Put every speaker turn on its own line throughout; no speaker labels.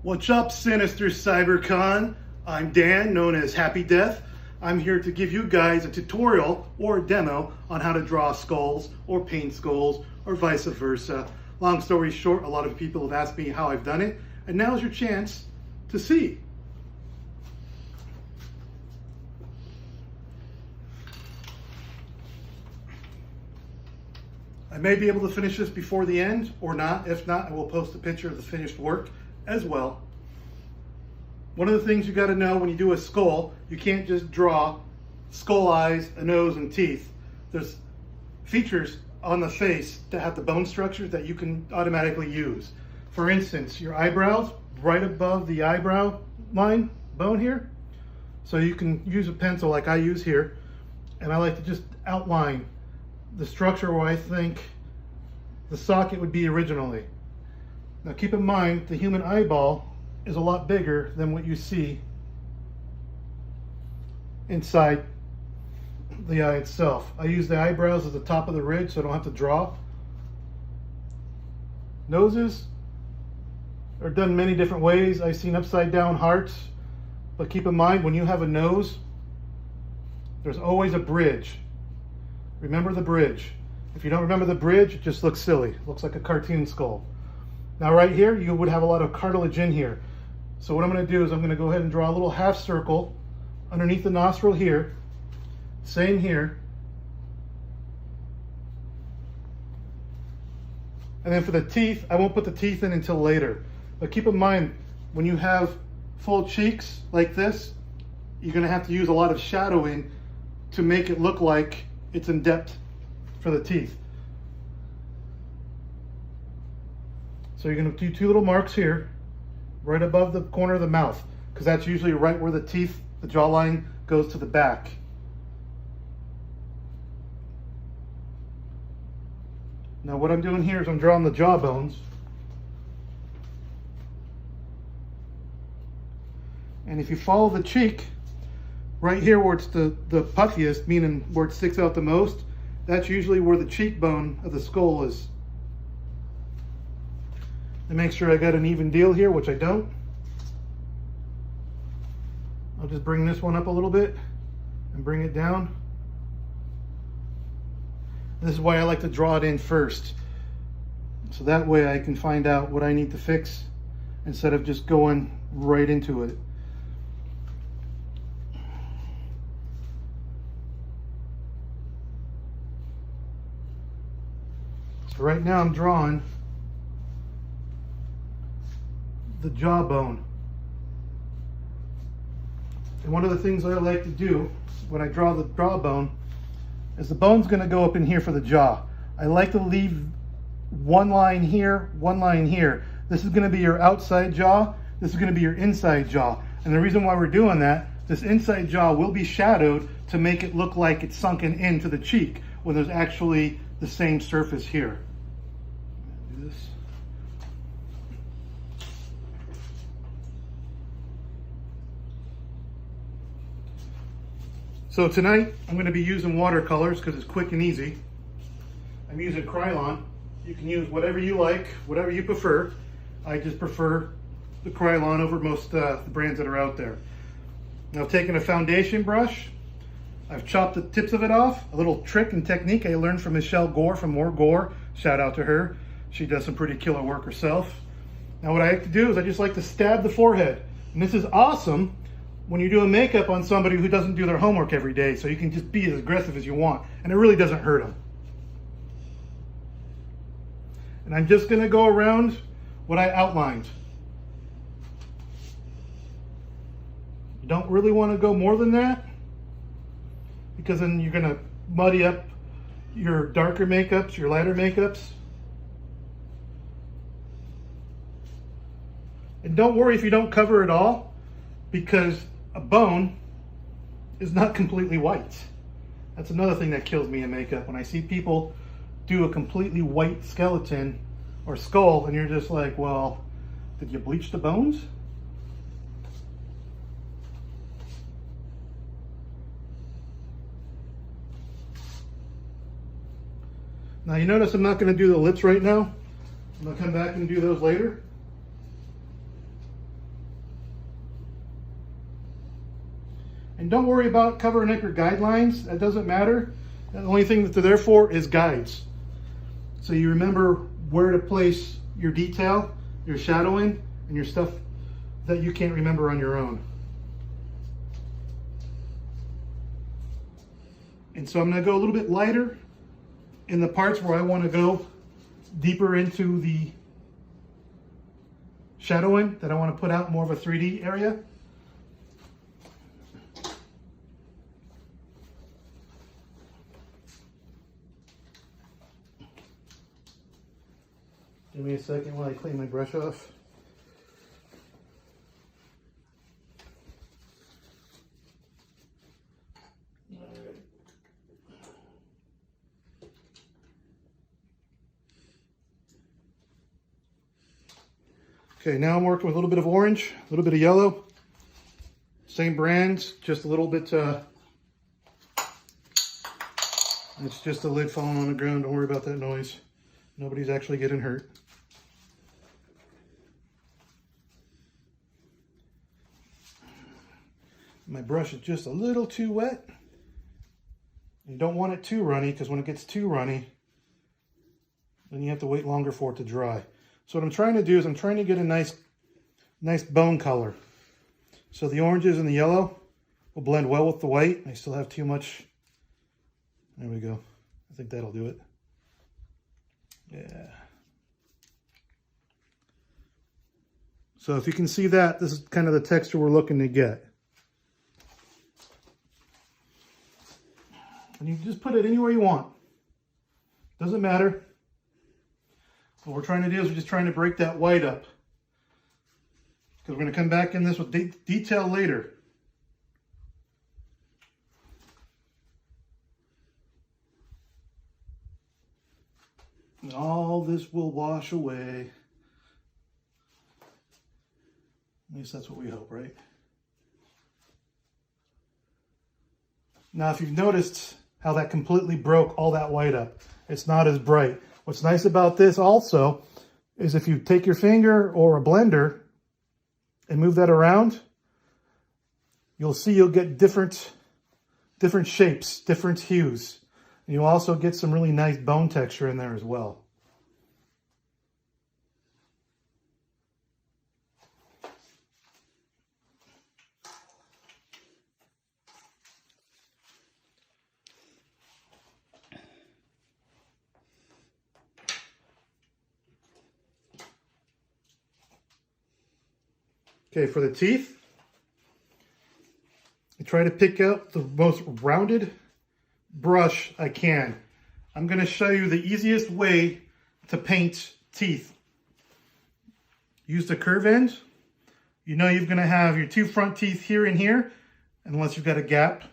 What's up, Sinister Cyber Con? I'm Dan, known as Happy Death. I'm here to give you guys a tutorial or a demo on how to draw skulls or paint skulls or vice versa. Long story short, a lot of people have asked me how I've done it, and now's your chance to see. I may be able to finish this before the end or not. If not, I will post a picture of the finished work as well. One of the things you got to know when you do a skull, you can't just draw skull eyes, a nose, and teeth. There's features on the face that have the bone structure that you can automatically use. For instance, your eyebrows, right above the eyebrow line bone here. So you can use a pencil like I use here, and I like to just outline the structure where I think the socket would be originally. Now keep in mind, the human eyeball is a lot bigger than what you see inside the eye itself. I use the eyebrows at the top of the ridge so I don't have to draw. Noses are done many different ways. I've seen upside down hearts, but keep in mind, when you have a nose, there's always a bridge. Remember the bridge. If you don't remember the bridge, it just looks silly. It looks like a cartoon skull. Now right here, you would have a lot of cartilage in here. So what I'm going to do is I'm going to go ahead and draw a little half circle underneath the nostril here. Same here. And then for the teeth, I won't put the teeth in until later. But keep in mind, when you have full cheeks like this, you're going to have to use a lot of shadowing to make it look like it's in depth for the teeth. So you're going to do two little marks here, right above the corner of the mouth, because that's usually right where the teeth, the jawline, goes to the back. Now what I'm doing here is I'm drawing the jaw bones. And if you follow the cheek, right here where it's the puffiest, meaning where it sticks out the most, that's usually where the cheekbone of the skull is. And make sure I got an even deal here, which I don't. I'll just bring this one up a little bit and bring it down. And this is why I like to draw it in first. So that way I can find out what I need to fix instead of just going right into it. So right now I'm drawing the jawbone. And one of the things I like to do when I draw the jawbone is the bone's going to go up in here for the jaw. I like to leave one line here, one line here. This is going to be your outside jaw. This is going to be your inside jaw. And the reason why we're doing that, this inside jaw will be shadowed to make it look like it's sunken into the cheek when there's actually the same surface here. Do this. So tonight, I'm going to be using watercolors because it's quick and easy. I'm using Krylon. You can use whatever you like, whatever you prefer. I just prefer the Krylon over most the brands that are out there. Now I've taken a foundation brush. I've chopped the tips of it off. A little trick and technique I learned from Michelle Gore from More Gore. Shout out to her. She does some pretty killer work herself. Now what I like to do is I just like to stab the forehead. And this is awesome when you're doing makeup on somebody who doesn't do their homework every day, so you can just be as aggressive as you want, and it really doesn't hurt them. And I'm just gonna go around what I outlined. You don't really wanna go more than that, because then you're gonna muddy up your darker makeups, your lighter makeups. And don't worry if you don't cover it all, because a bone is not completely white. That's another thing that kills me in makeup. When I see people do a completely white skeleton or skull, and you're just like, well, did you bleach the bones? Now you notice I'm not going to do the lips right now. I'm going to come back and do those later. And don't worry about cover and anchor guidelines. That doesn't matter. The only thing that they're there for is guides. So you remember where to place your detail, your shadowing, and your stuff that you can't remember on your own. And so I'm going to go a little bit lighter in the parts where I want to go deeper into the shadowing, that I want to put out more of a 3D area. Give me a second while I clean my brush off. Okay, now I'm working with a little bit of orange, a little bit of yellow. Same brands, just a little bit, it's just a lid falling on the ground. Don't worry about that noise. Nobody's actually getting hurt. My brush is just a little too wet. You don't want it too runny, because when it gets too runny, then you have to wait longer for it to dry. So what I'm trying to do is I'm trying to get a nice bone color. So the oranges and the yellow will blend well with the white. I still have too much. There we go. I think that'll do it. Yeah. So if you can see that, this is kind of the texture we're looking to get. And you can just put it anywhere you want. Doesn't matter. What we're trying to do is we're just trying to break that white up, because we're going to come back in this with detail later. And all this will wash away. At least that's what we hope, right? Now, if you've noticed how that completely broke all that white up, it's not as bright. What's nice about this also is if you take your finger or a blender and move that around, you'll see you'll get different shapes, different hues. And you'll also get some really nice bone texture in there as well. Okay, for the teeth, I try to pick out the most rounded brush I can. I'm going to show you the easiest way to paint teeth. Use the curve end. You know you're going to have your two front teeth here and here, unless you've got a gap.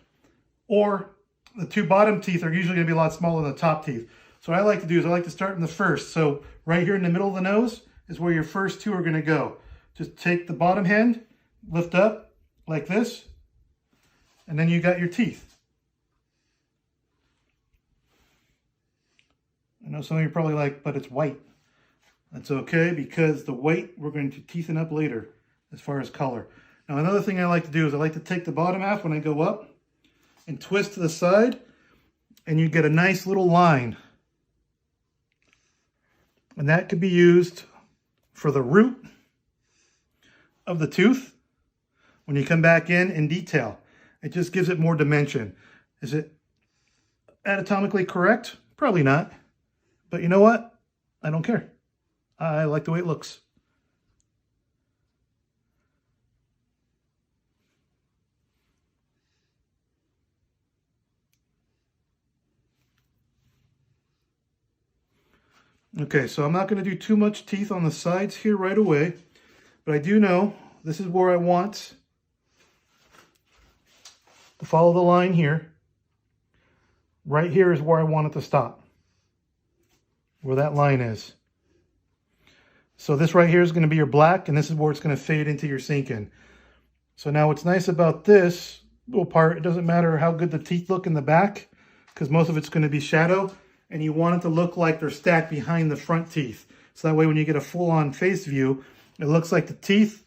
Or the two bottom teeth are usually going to be a lot smaller than the top teeth. So what I like to do is I like to start in the first. So right here in the middle of the nose is where your first two are going to go. Just take the bottom hand, lift up like this, and then you got your teeth. I know some of you are probably like, but it's white. That's okay, because the white we're going to teethen up later as far as color. Now another thing I like to do is I like to take the bottom half when I go up and twist to the side, and you get a nice little line. And that could be used for the root of the tooth when you come back in detail. It just gives it more dimension. Is it anatomically correct? Probably not. But you know what? I don't care. I like the way it looks. Okay, so I'm not going to do too much teeth on the sides here right away. But I do know this is where I want to follow the line here. Right here is where I want it to stop, where that line is. So this right here is going to be your black, and this is where it's going to fade into your sink in. So now what's nice about this little part, it doesn't matter how good the teeth look in the back, because most of it's going to be shadow, and you want it to look like they're stacked behind the front teeth. So that way when you get a full-on face view, it looks like the teeth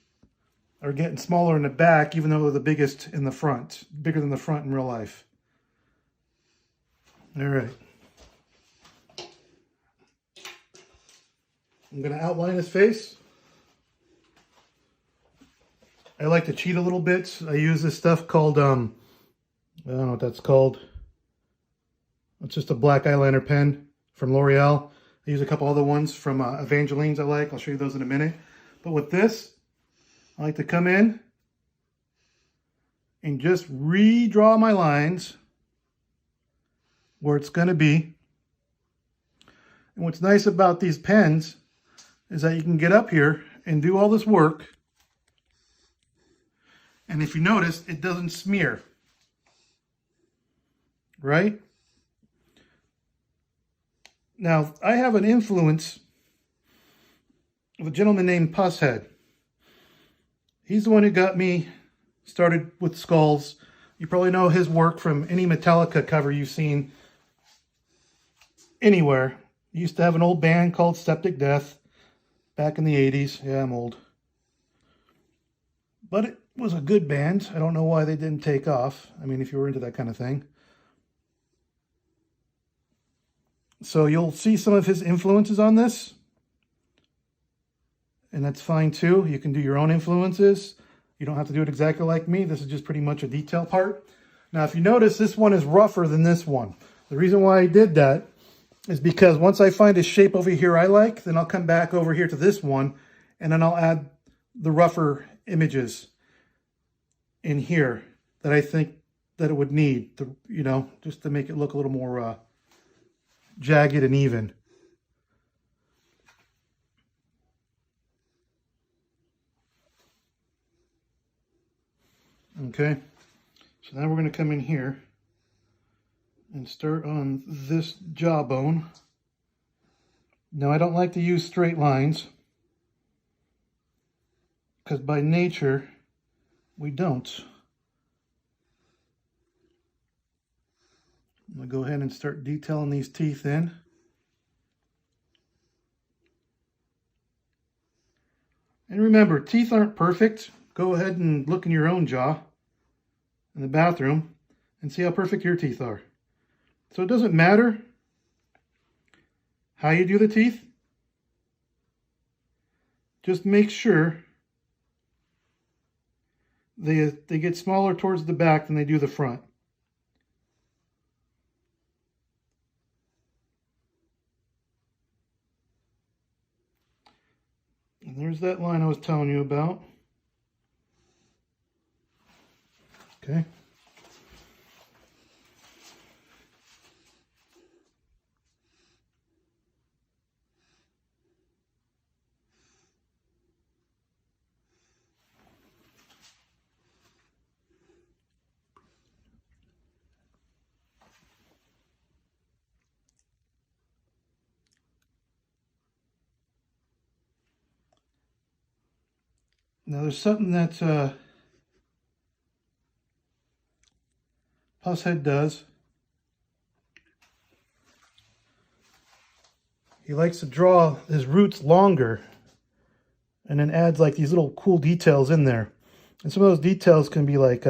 are getting smaller in the back, even though they're the biggest in the front, bigger than the front in real life. All right. I'm going to outline his face. I like to cheat a little bit. I use this stuff called, I don't know what that's called. It's just a black eyeliner pen from L'Oreal. I use a couple other ones from Evangeline's I like. I'll show you those in a minute. But with this, I like to come in and just redraw my lines where it's going to be. And what's nice about these pens is that you can get up here and do all this work. And if you notice, it doesn't smear. Right? Now, I have an influence of a gentleman named Pusshead. He's the one who got me started with skulls. You probably know his work from any Metallica cover you've seen anywhere. He used to have an old band called Septic Death back in the 80s. Yeah, I'm old. But it was a good band. I don't know why they didn't take off. I mean, if you were into that kind of thing. So you'll see some of his influences on this. And that's fine too. You can do your own influences. You don't have to do it exactly like me. This is just pretty much a detail part. Now, if you notice, this one is rougher than this one. The reason why I did that is because once I find a shape over here I like, then I'll come back over here to this one, and then I'll add the rougher images in here that I think that it would need to, you know, just to make it look a little more jagged and even. Okay, so now we're going to come in here and start on this jawbone. Now, I don't like to use straight lines because by nature we don't. I'm going to go ahead and start detailing these teeth in. And remember, teeth aren't perfect. Go ahead and look in your own jaw in the bathroom and see how perfect your teeth are. So it doesn't matter how you do the teeth. Just make sure they get smaller towards the back than they do the front. And there's that line I was telling you about. Okay. Now there's something that Pusshead does. He likes to draw his roots longer and then adds like these little cool details in there. And some of those details can be like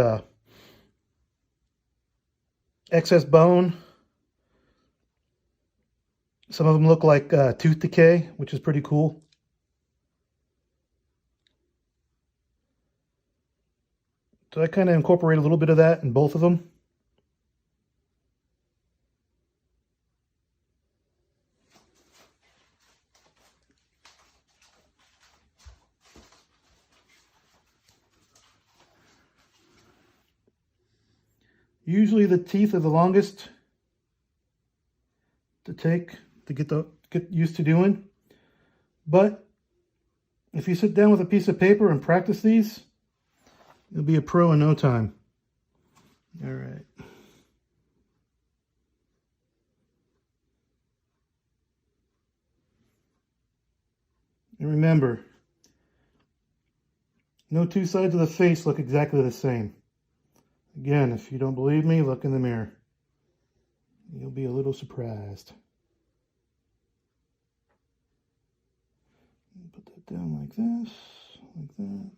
excess bone. Some of them look like tooth decay, which is pretty cool. So I kind of incorporate a little bit of that in both of them. Usually the teeth are the longest to take to get used to doing. But if you sit down with a piece of paper and practice these, you'll be a pro in no time. All right. And remember, no two sides of the face look exactly the same. Again, if you don't believe me, look in the mirror. You'll be a little surprised. Put that down like this, like that.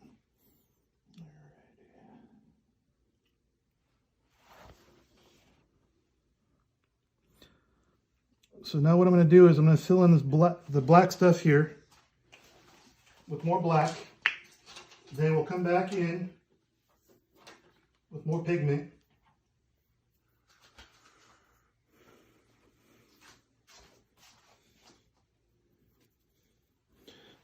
So now what I'm going to do is I'm going to fill in this the black stuff here with more black. Then we'll come back in with more pigment.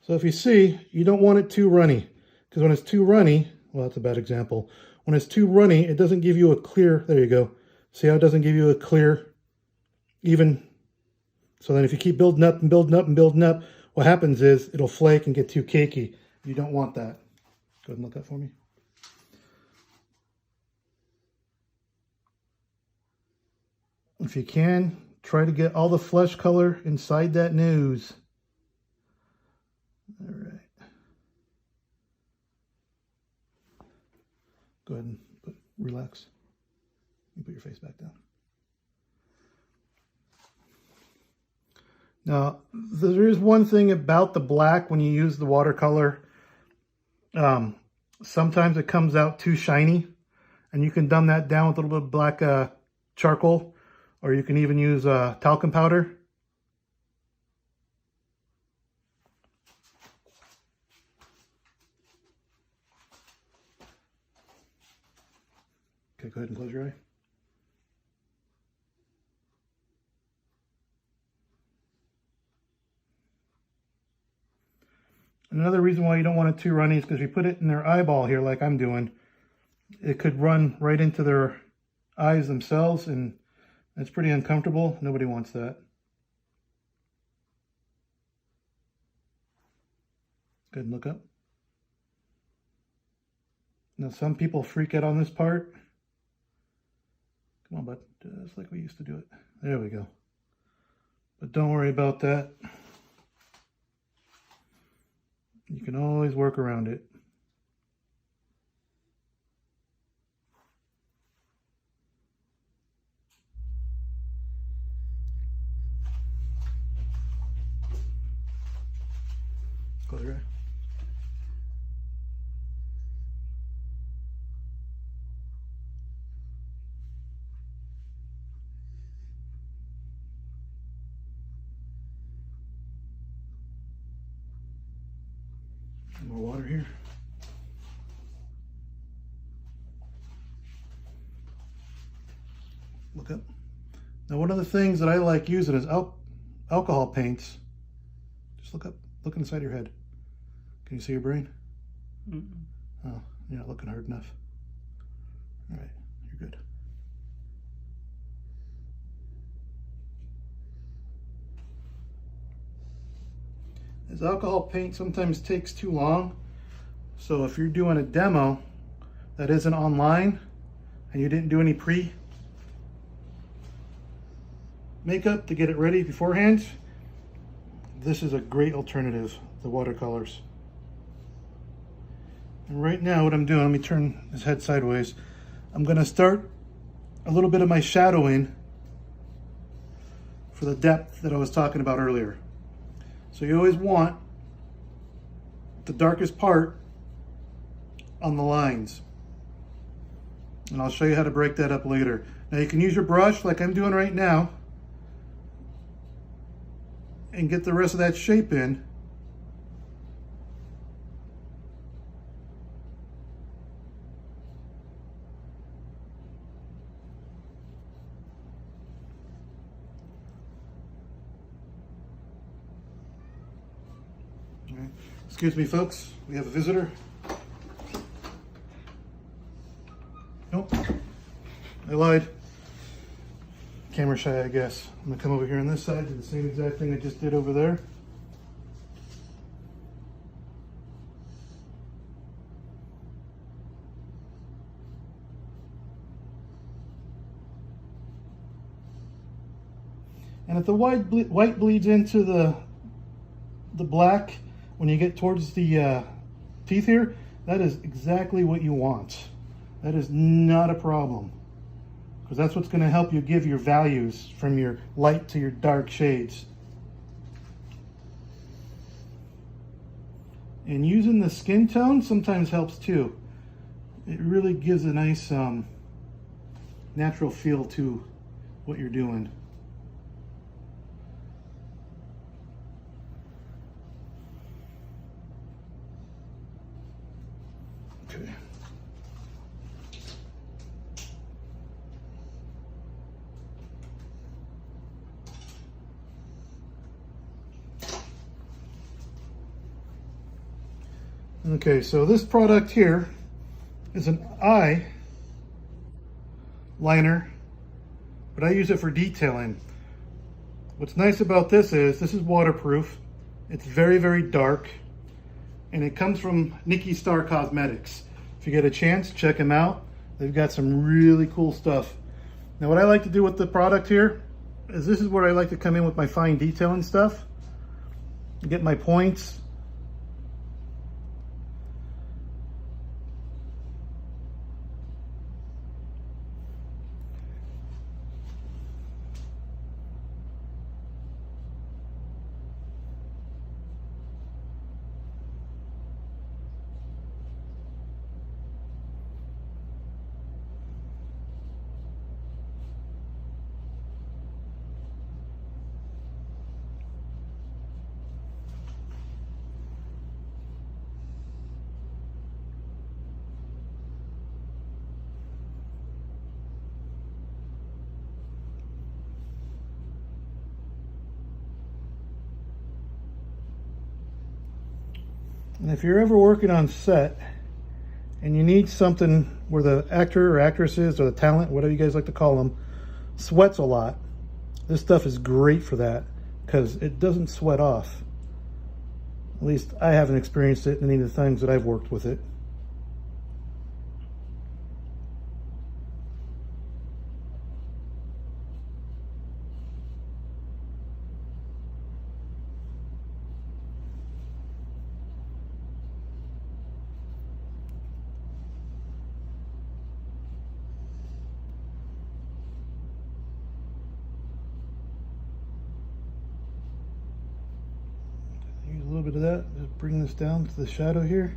So if you see, you don't want it too runny, because when it's too runny, well, that's a bad example. When it's too runny, it doesn't give you a clear, there you go. See how it doesn't give you a clear, even. So then if you keep building up and building up and building up, what happens is it'll flake and get too cakey. You don't want that. Go ahead and look that for me. If you can, try to get all the flesh color inside that nose. All right. Go ahead and relax. You put your face back down. Now, there is one thing about the black when you use the watercolor. Sometimes it comes out too shiny, and you can dumb that down with a little bit of black charcoal, or you can even use talcum powder. Okay, go ahead and close your eye. Another reason why you don't want it too runny is because if you put it in their eyeball here like I'm doing, it could run right into their eyes themselves, and that's pretty uncomfortable. Nobody wants that. Go ahead and look up. Now some people freak out on this part. Come on, bud. Just like we used to do it. There we go. But don't worry about that. You can always work around it. Close your eye. More water here. Look up. Now, one of the things that I like using is alcohol paints. Just look up. Look inside your head. Can you see your brain? Oh, you're not looking hard enough. All right, you're good. As alcohol paint sometimes takes too long, so if you're doing a demo that isn't online and you didn't do any pre-makeup to get it ready beforehand, this is a great alternative, the watercolors. And right now what I'm doing, let me turn his head sideways. I'm going to start a little bit of my shadowing for the depth that I was talking about earlier. So you always want the darkest part on the lines. And I'll show you how to break that up later. Now you can use your brush like I'm doing right now and get the rest of that shape in. Excuse me, folks. We have a visitor. Nope. I lied. Camera shy, I guess. I'm going to come over here on this side, do the same exact thing I just did over there. And if the white bleeds into the black, when you get towards the teeth here, that is exactly what you want. That is not a problem, because that's what's going to help you give your values from your light to your dark shades. And using the skin tone sometimes helps too. It really gives a nice natural feel to what you're doing. Okay. Okay, so this product here is an eye liner, but I use it for detailing. What's nice about this is waterproof. It's very, very dark, and it comes from Nikki Star Cosmetics. If you get a chance, check them out. They've got some really cool stuff. Now, what I like to do with the product here is this is where I like to come in with my fine detailing stuff, get my points. And if you're ever working on set and you need something where the actor or actresses or the talent, whatever you guys like to call them, sweats a lot, this stuff is great for that because it doesn't sweat off. At least I haven't experienced it in any of the things that I've worked with it. Use a little bit of that, just bring this down to the shadow here.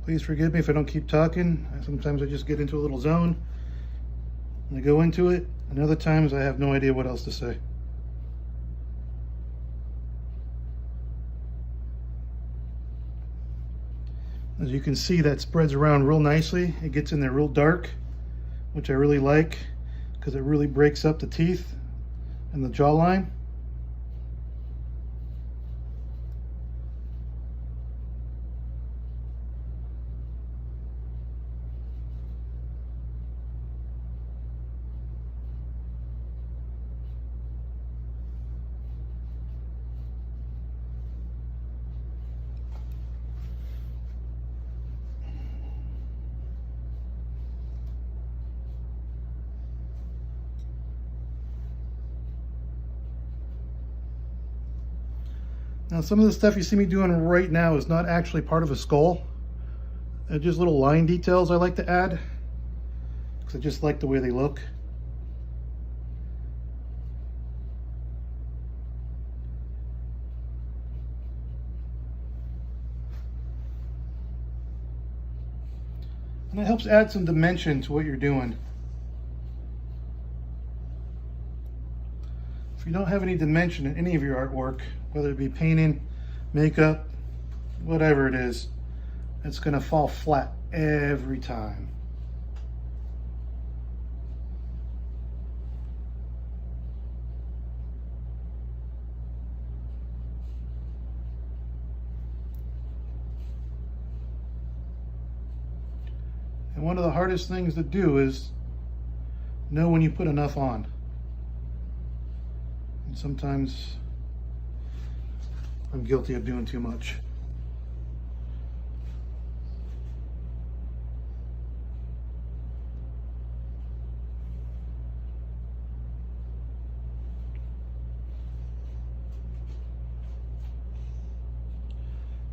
Please forgive me if I don't keep talking. Sometimes I just get into a little zone and I go into it, and other times I have no idea what else to say. As you can see, that spreads around real nicely. It gets in there real dark, which I really like because it really breaks up the teeth and the jawline. Now, some of the stuff you see me doing right now is not actually part of a skull. They're just little line details I like to add because I just like the way they look. And it helps add some dimension to what you're doing. If you don't have any dimension in any of your artwork, whether it be painting, makeup, whatever it is, it's going to fall flat every time. And one of the hardest things to do is know when you put enough on. Sometimes I'm guilty of doing too much.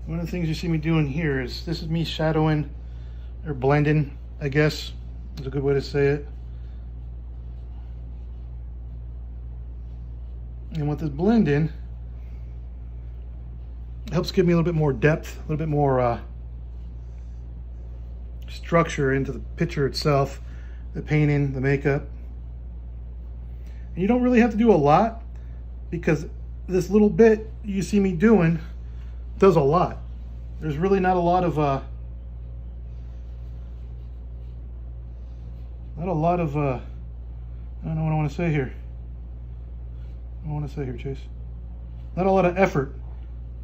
One of the things you see me doing here is, this is me shadowing or blending, I guess is a good way to say it. And with this blending, it helps give me a little bit more depth, a little bit more structure into the picture itself, the painting, the makeup. And you don't really have to do a lot, because this little bit you see me doing does a lot. There's really not a lot of I don't know what I want to say here. Chase. Not a lot of effort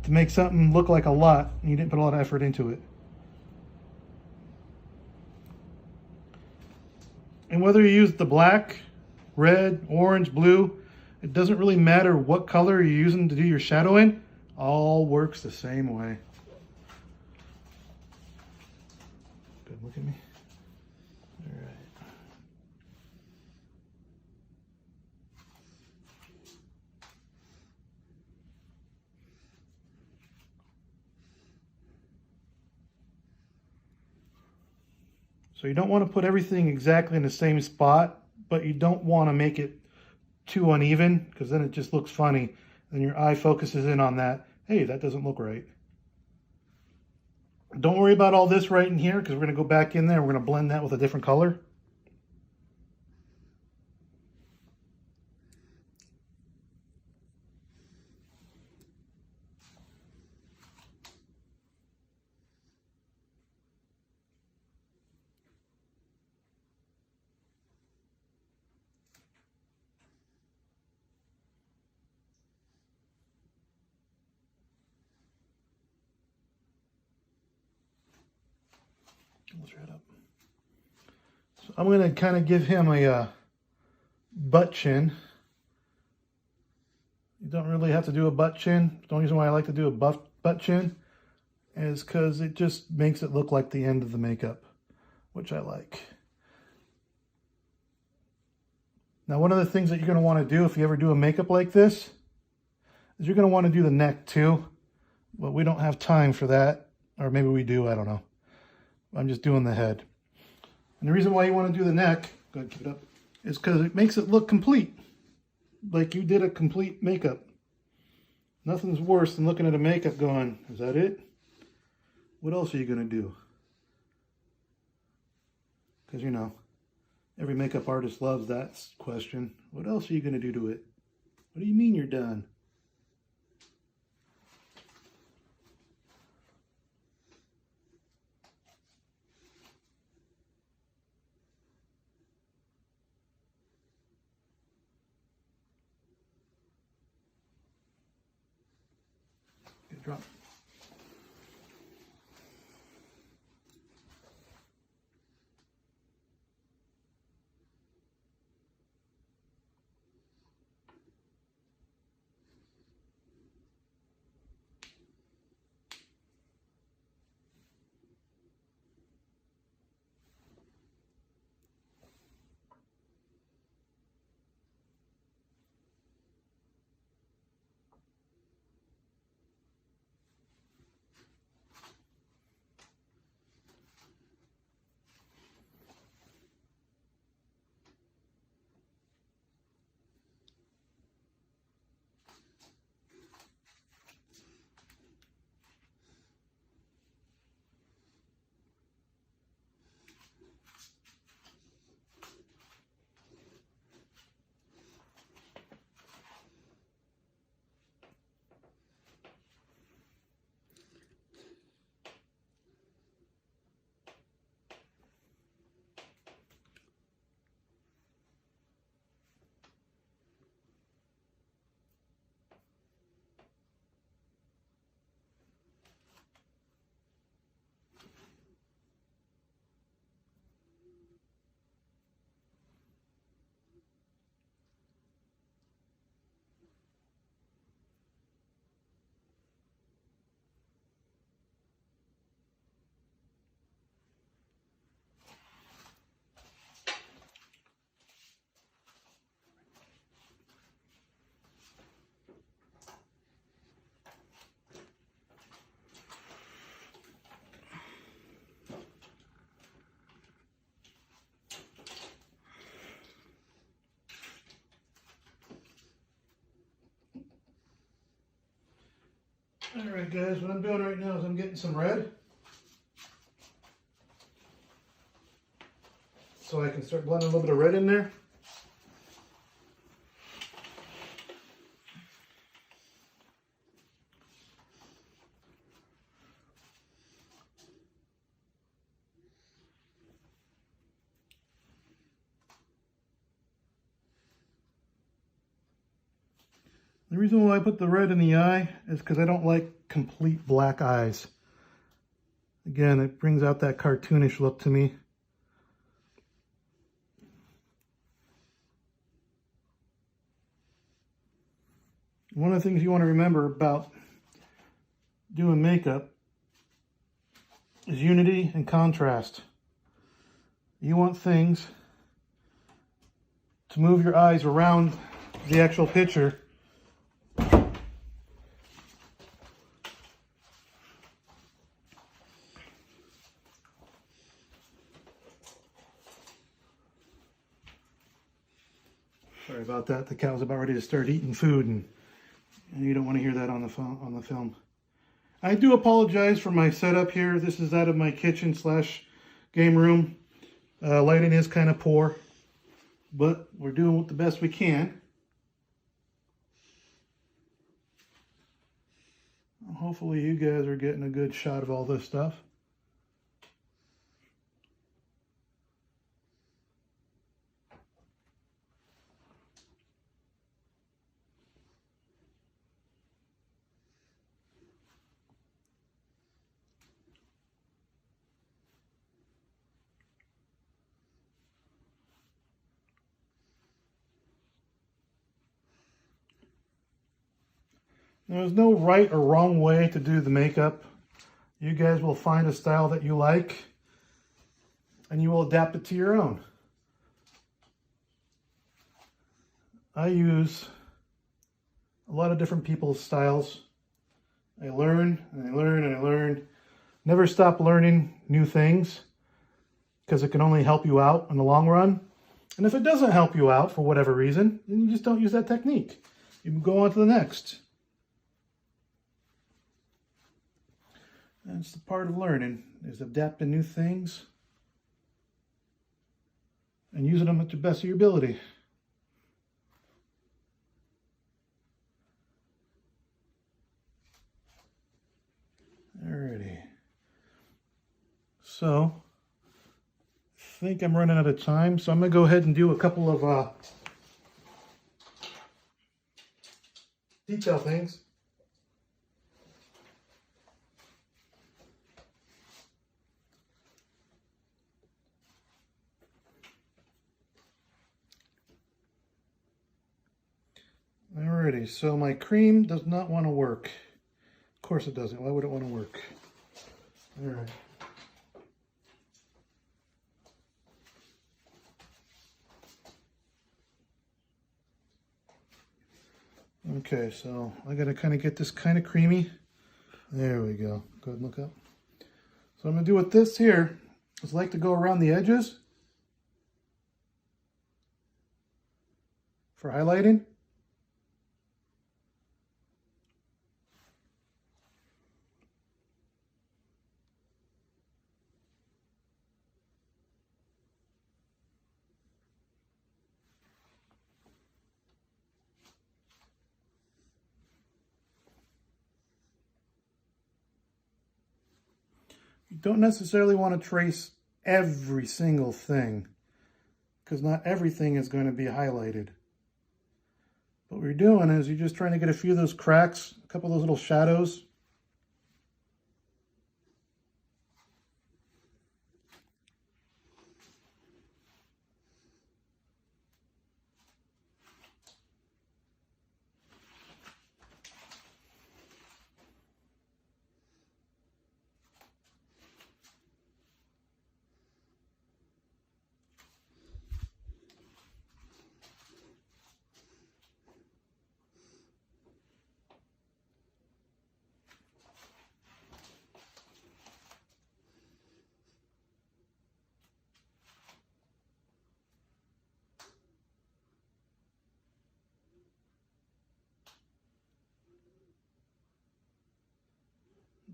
to make something look like a lot, and you didn't put a lot of effort into it. And whether you use the black, red, orange, blue, it doesn't really matter what color you're using to do your shadowing. All works the same way. Good, look at me. All right. So you don't want to put everything exactly in the same spot, but you don't want to make it too uneven, because then it just looks funny. Then your eye focuses in on that. Hey, that doesn't look right. Don't worry about all this right in here, because we're going to go back in there. We're going to blend that with a different color. Right up. So I'm going to kind of give him a butt chin. You don't really have to do a butt chin. The only reason why I like to do a butt chin is because it just makes it look like the end of the makeup, which I like. Now, one of the things that you're going to want to do if you ever do a makeup like this is you're going to want to do the neck too, but we don't have time for that, or maybe we do, I don't know. I'm just doing the head. And the reason why you want to do the neck, go ahead, keep it up, is because it makes it look complete. Like you did a complete makeup. Nothing's worse than looking at a makeup going, is that it? What else are you going to do? Because, you know, every makeup artist loves that question. What else are you going to do to it? What do you mean you're done? Good drop. Alright guys, what I'm doing right now is I'm getting some red. So I can start blending a little bit of red in there. The reason why I put the red in the eye is because I don't like complete black eyes. Again, it brings out that cartoonish look to me. One of the things you want to remember about doing makeup is unity and contrast. You want things to move your eyes around the actual picture. Sorry about that. The cow's about ready to start eating food, and you don't want to hear that on the film. I do apologize for my setup here. This is out of my kitchen / game room. Lighting is kind of poor, but we're doing the best we can. Hopefully you guys are getting a good shot of all this stuff. There's no right or wrong way to do the makeup. You guys will find a style that you like, and you will adapt it to your own. I use a lot of different people's styles. I learn, and I learn, and I learn. Never stop learning new things, because it can only help you out in the long run. And if it doesn't help you out for whatever reason, then you just don't use that technique. You can go on to the next. That's the part of learning, is adapting new things and using them at the best of your ability. Alrighty. So, I think I'm running out of time, so I'm going to go ahead and do a couple of detail things. Alrighty, so my cream does not want to work. Of course it doesn't. Why would it want to work? Alright. Okay, so I got to kind of get this kind of creamy. There we go. Go ahead and look up. So I'm going to do with this here is like to go around the edges for highlighting. You don't necessarily want to trace every single thing, because not everything is going to be highlighted. But what you're doing is you're just trying to get a few of those cracks, a couple of those little shadows.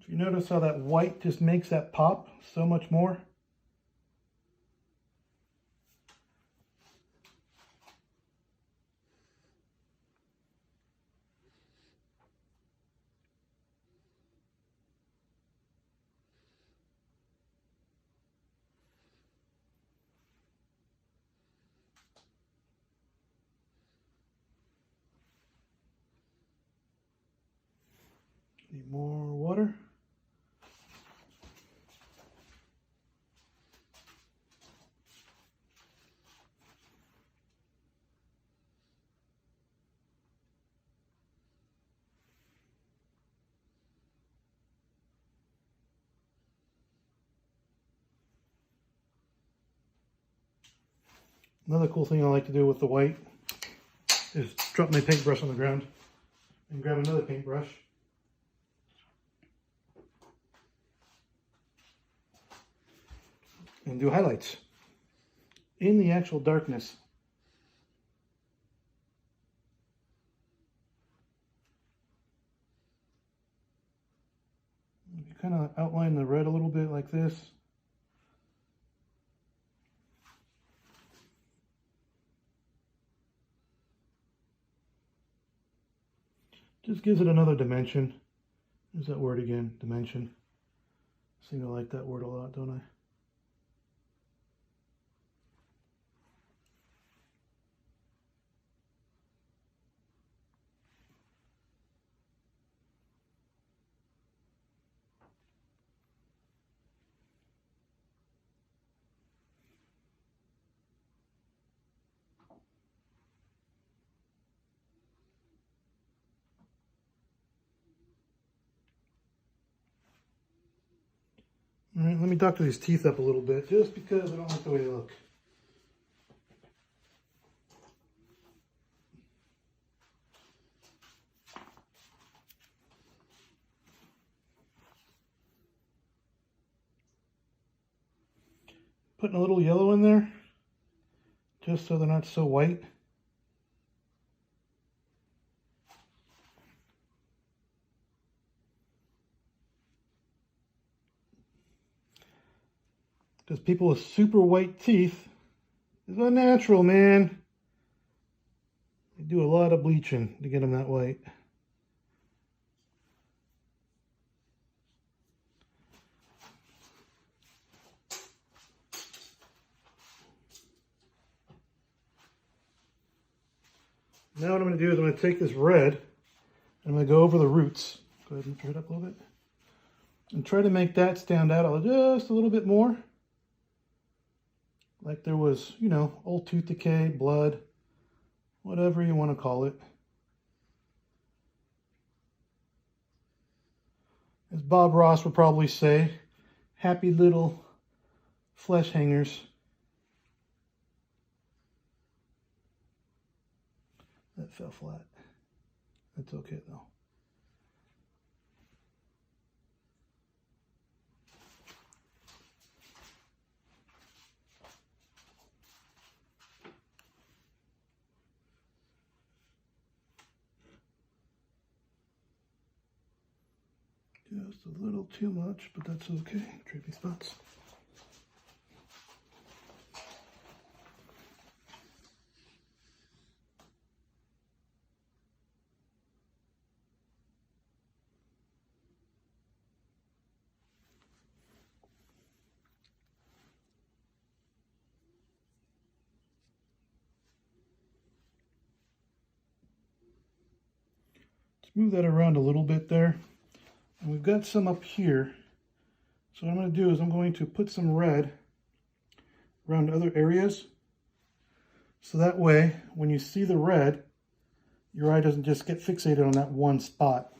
If you notice how that white just makes that pop so much more. Need more water. Another cool thing I like to do with the white is drop my paintbrush on the ground and grab another paintbrush. And do highlights in the actual darkness. You kind of outline the red a little bit like this. Just gives it another dimension. There's that word again, dimension. I seem to like that word a lot, don't I? All right, let me doctor these teeth up a little bit, just because I don't like the way they look. Putting a little yellow in there, just so they're not so white. Because people with super white teeth is unnatural, man. They do a lot of bleaching to get them that white. Now what I'm going to do is I'm going to take this red and I'm going to go over the roots. Go ahead and turn it up a little bit. And try to make that stand out just a little bit more. Like there was, you know, old tooth decay, blood, whatever you want to call it. As Bob Ross would probably say, happy little flesh hangers. That fell flat. That's okay though. Just a little too much, but that's okay. Trippy spots. Let's move that around a little bit there. And we've got some up here. So what I'm going to do is I'm going to put some red around other areas. So that way, when you see the red, your eye doesn't just get fixated on that one spot.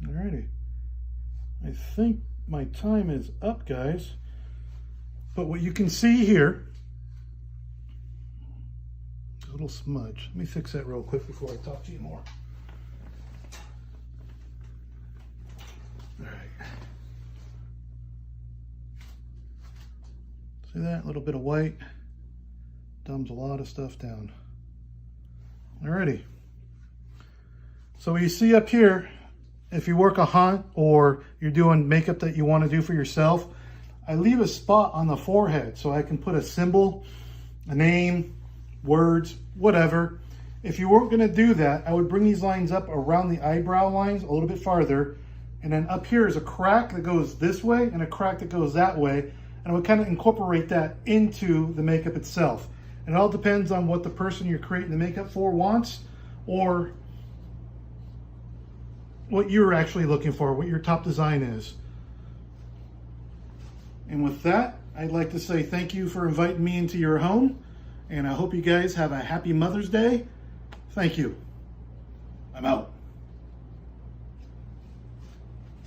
Alrighty. I think my time is up, guys. But what you can see here, a little smudge. Let me fix that real quick before I talk to you more. All right. See that? A little bit of white. Dumbs a lot of stuff down. Alrighty. So you see up here, if you work a hunt or you're doing makeup that you want to do for yourself, I leave a spot on the forehead so I can put a symbol, a name, words, whatever. If you weren't going to do that, I would bring these lines up around the eyebrow lines a little bit farther. And then up here is a crack that goes this way and a crack that goes that way. And I would kind of incorporate that into the makeup itself. And it all depends on what the person you're creating the makeup for wants, or what you're actually looking for, what your top design is. And with that, I'd like to say thank you for inviting me into your home. And I hope you guys have a happy Mother's Day. Thank you. I'm out.